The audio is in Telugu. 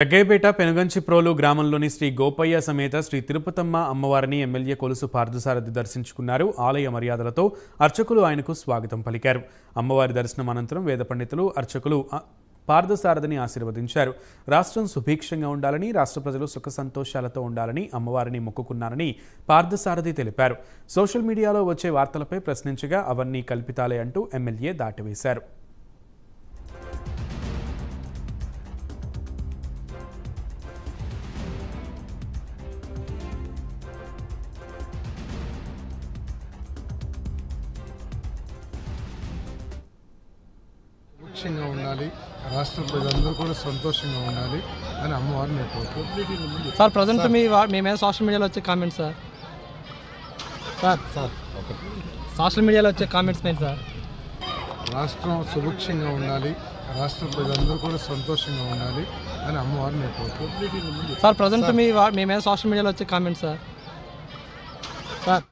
జగ్గయ్యపేట పెనుగంచిప్రోలు గ్రామంలోని శ్రీ గోపయ్య సమేత శ్రీ తిరుపతమ్మ అమ్మవారిని ఎమ్మెల్యే కొలుసు పార్థసారథి దర్శించుకున్నారు. ఆలయ మర్యాదలతో అర్చకులు ఆయనకు స్వాగతం పలికారు. అమ్మవారి దర్శనం అనంతరం వేద పండితులు అర్చకులు పార్థసారథిని ఆశీర్వదించారు. రాష్ట్రం సుభిక్షంగా ఉండాలని, రాష్ట్ర ప్రజలు సుఖ సంతోషాలతో ఉండాలని అమ్మవారిని మొక్కుకున్నారని పార్థసారథి తెలిపారు. సోషల్ మీడియాలో వచ్చే వార్తలపై ప్రశ్నించగా అవన్నీ కల్పితాలే అంటూ ఎమ్మెల్యే దాటివేశారు. సుభిక్షంగా ఉండాలి, రాష్ట్ర ప్రజలందరూ కూడా సంతోషంగా ఉండాలి అని అమ్మవారిని కోరుకుంటున్నాను. సార్ ప్రజెంట్ మీ మీద సోషల్ మీడియాలో వచ్చే కామెంట్స్ సార్ సోషల్ మీడియాలో వచ్చే కామెంట్స్ ఏంటి సార్? రాష్ట్రం సుభిక్షంగా ఉండాలి, రాష్ట్ర ప్రజలందరూ కూడా సంతోషంగా ఉండాలి అని అమ్మవారిని కోరుకుంటున్నాను. సార్ ప్రజెంట్ మీ మీద సోషల్ మీడియాలో వచ్చే కామెంట్స్ సార్